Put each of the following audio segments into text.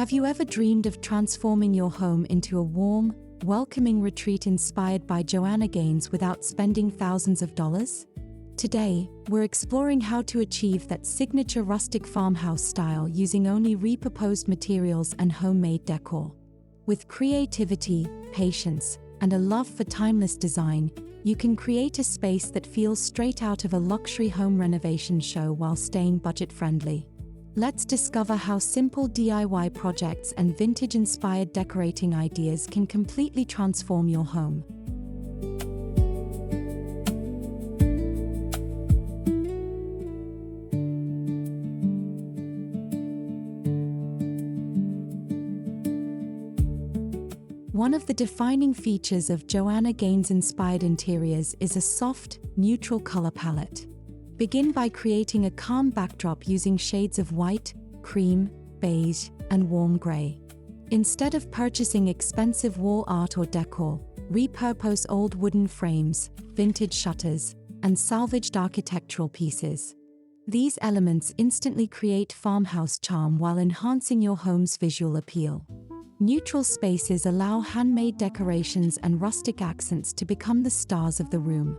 Have you ever dreamed of transforming your home into a warm, welcoming retreat inspired by Joanna Gaines without spending thousands of dollars? Today, we're exploring how to achieve that signature rustic farmhouse style using only repurposed materials and homemade decor. With creativity, patience, and a love for timeless design, you can create a space that feels straight out of a luxury home renovation show while staying budget-friendly. Let's discover how simple DIY projects and vintage-inspired decorating ideas can completely transform your home. One of the defining features of Joanna Gaines-inspired interiors is a soft, neutral color palette. Begin by creating a calm backdrop using shades of white, cream, beige, and warm gray. Instead of purchasing expensive wall art or decor, repurpose old wooden frames, vintage shutters, and salvaged architectural pieces. These elements instantly create farmhouse charm while enhancing your home's visual appeal. Neutral spaces allow handmade decorations and rustic accents to become the stars of the room.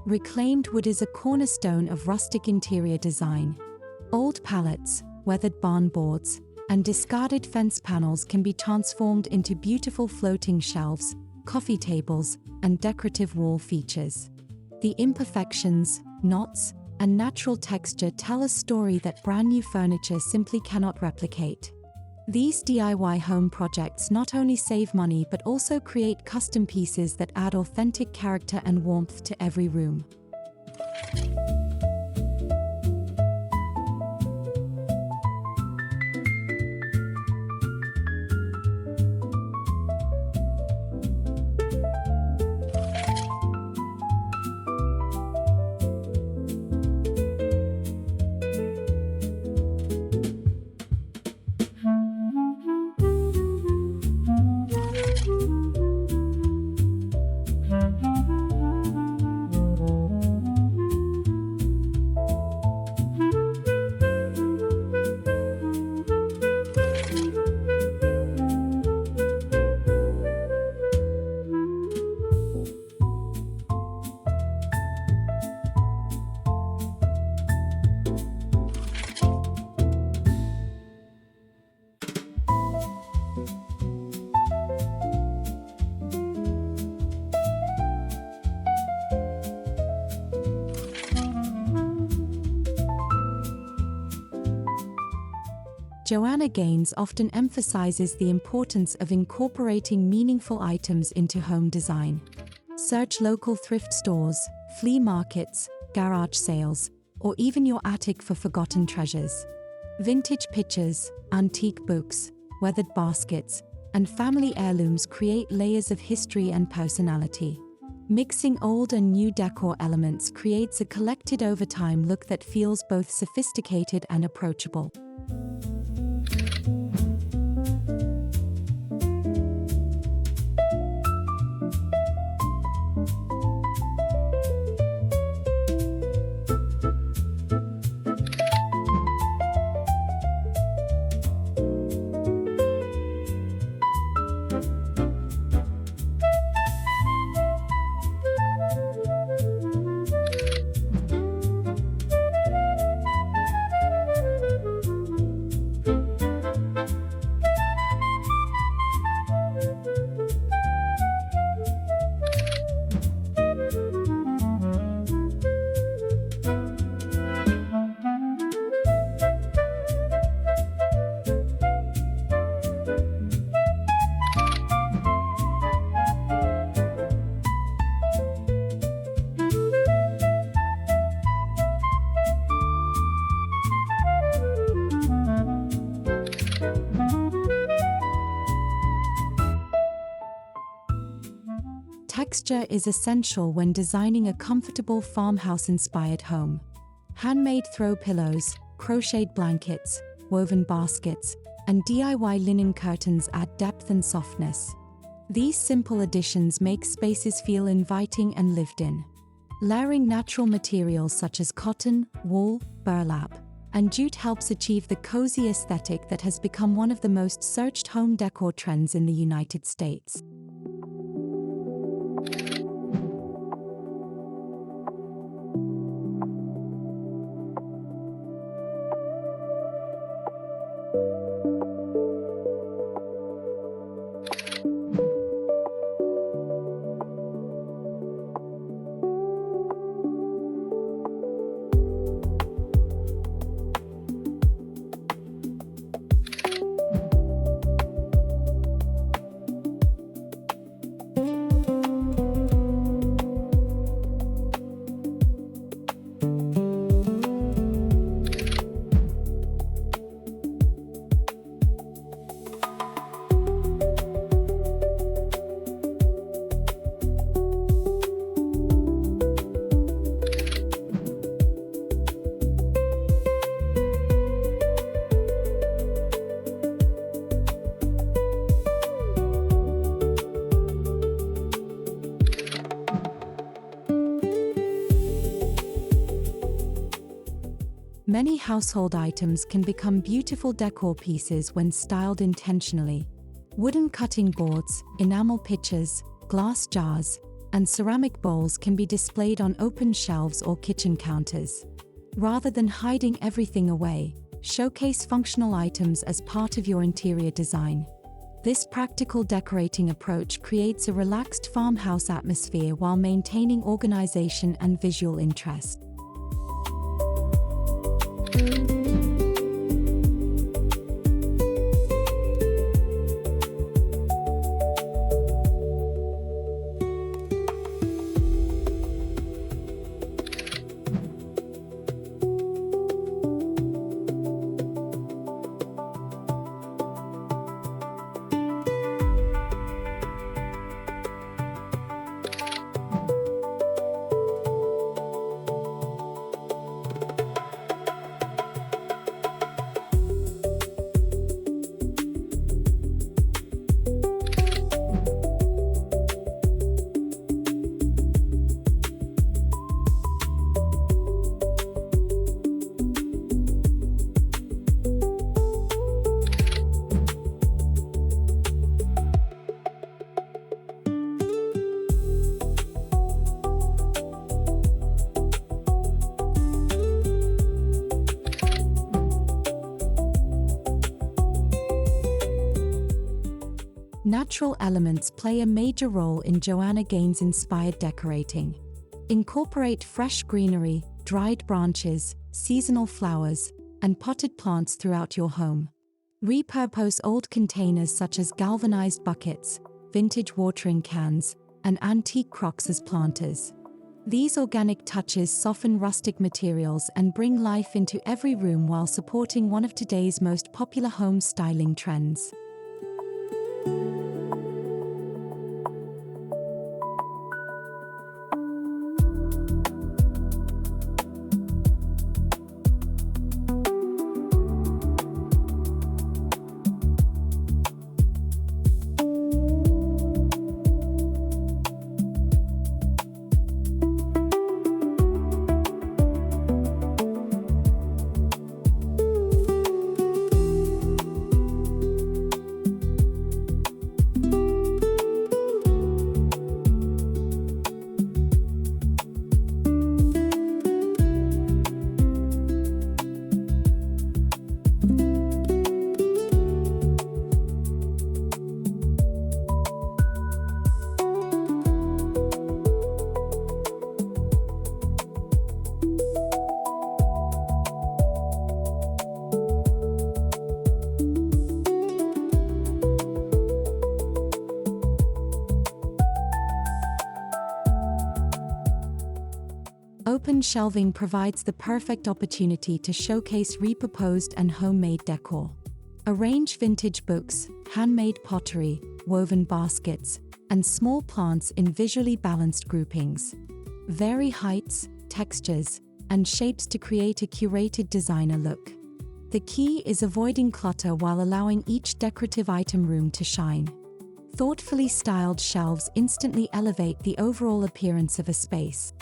Reclaimed wood is a cornerstone of rustic interior design. Old pallets, weathered barn boards, and discarded fence panels can be transformed into beautiful floating shelves, coffee tables, and decorative wall features. The imperfections, knots, and natural texture tell a story that brand new furniture simply cannot replicate. These DIY home projects not only save money but also create custom pieces that add authentic character and warmth to every room. Joanna Gaines often emphasizes the importance of incorporating meaningful items into home design. Search local thrift stores, flea markets, garage sales, or even your attic for forgotten treasures. Vintage pictures, antique books, weathered baskets, and family heirlooms create layers of history and personality. Mixing old and new decor elements creates a collected over time look that feels both sophisticated and approachable. Texture is essential when designing a comfortable farmhouse-inspired home. Handmade throw pillows, crocheted blankets, woven baskets, and DIY linen curtains add depth and softness. These simple additions make spaces feel inviting and lived in. Layering natural materials such as cotton, wool, burlap, and jute helps achieve the cozy aesthetic that has become one of the most searched home decor trends in the United States. Many household items can become beautiful decor pieces when styled intentionally. Wooden cutting boards, enamel pitchers, glass jars, and ceramic bowls can be displayed on open shelves or kitchen counters. Rather than hiding everything away, showcase functional items as part of your interior design. This practical decorating approach creates a relaxed farmhouse atmosphere while maintaining organization and visual interest. Natural elements play a major role in Joanna Gaines-inspired decorating. Incorporate fresh greenery, dried branches, seasonal flowers, and potted plants throughout your home. Repurpose old containers such as galvanized buckets, vintage watering cans, and antique crocks as planters. These organic touches soften rustic materials and bring life into every room while supporting one of today's most popular home styling trends. Open shelving provides the perfect opportunity to showcase repurposed and homemade decor. Arrange vintage books, handmade pottery, woven baskets, and small plants in visually balanced groupings. Vary heights, textures, and shapes to create a curated designer look. The key is avoiding clutter while allowing each decorative item room to shine. Thoughtfully styled shelves instantly elevate the overall appearance of a space.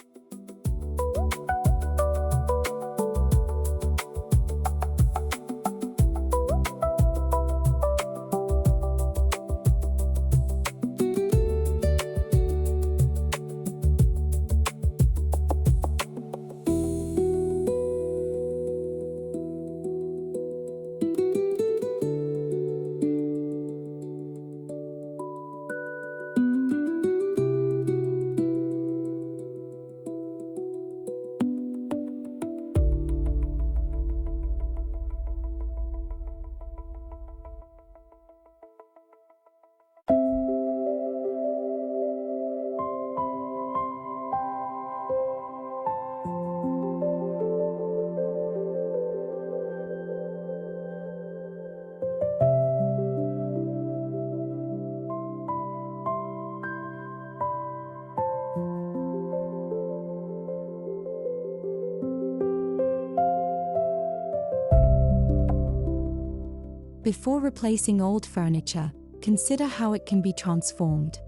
Before replacing old furniture, consider how it can be transformed.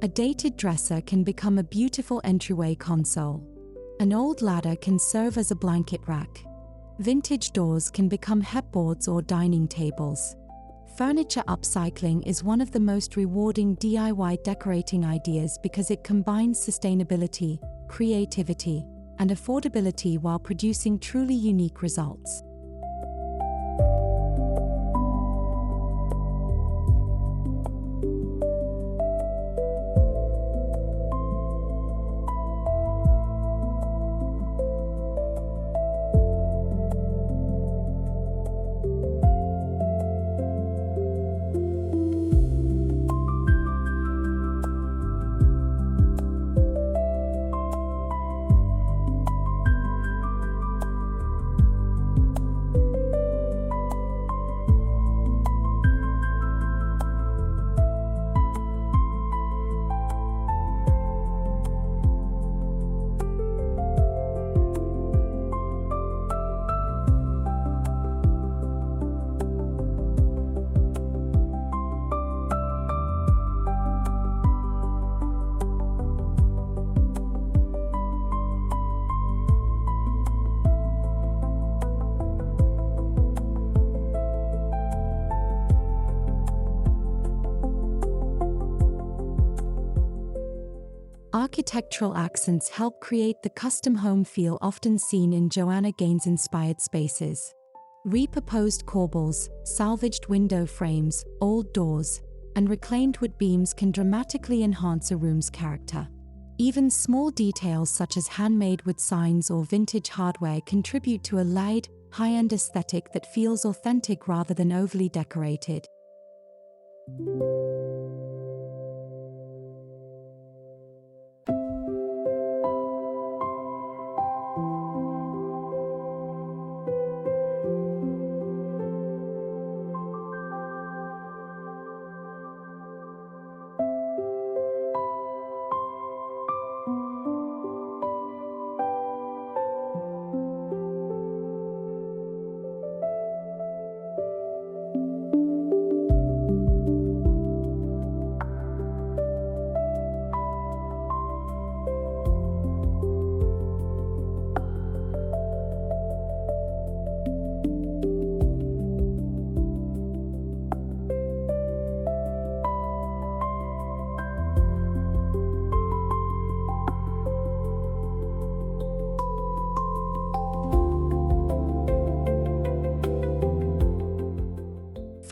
A dated dresser can become a beautiful entryway console. An old ladder can serve as a blanket rack. Vintage doors can become headboards or dining tables. Furniture upcycling is one of the most rewarding DIY decorating ideas because it combines sustainability, creativity, and affordability while producing truly unique results. Architectural accents help create the custom home feel often seen in Joanna Gaines-inspired spaces. Repurposed corbels, salvaged window frames, old doors, and reclaimed wood beams can dramatically enhance a room's character. Even small details such as handmade wood signs or vintage hardware contribute to a loud, high-end aesthetic that feels authentic rather than overly decorated.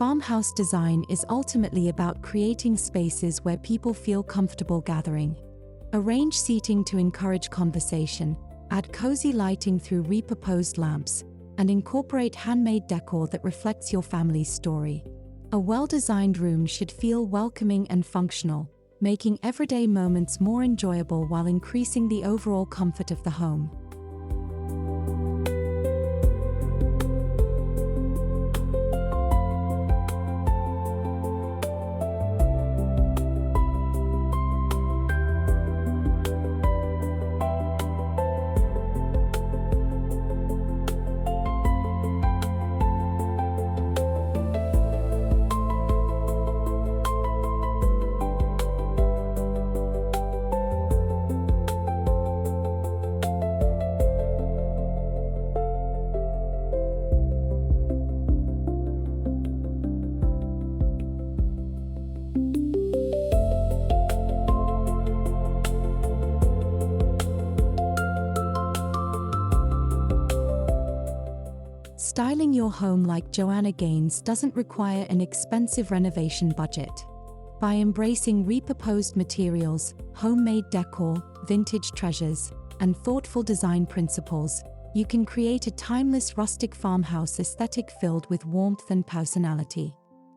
Farmhouse design is ultimately about creating spaces where people feel comfortable gathering. Arrange seating to encourage conversation, add cozy lighting through repurposed lamps, and incorporate handmade decor that reflects your family's story. A well-designed room should feel welcoming and functional, making everyday moments more enjoyable while increasing the overall comfort of the home. Styling your home like Joanna Gaines doesn't require an expensive renovation budget. By embracing repurposed materials, homemade decor, vintage treasures, and thoughtful design principles, you can create a timeless rustic farmhouse aesthetic filled with warmth and personality.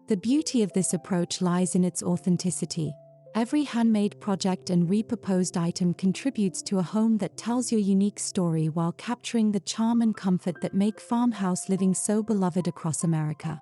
The beauty of this approach lies in its authenticity. Every handmade project and repurposed item contributes to a home that tells your unique story while capturing the charm and comfort that make farmhouse living so beloved across America.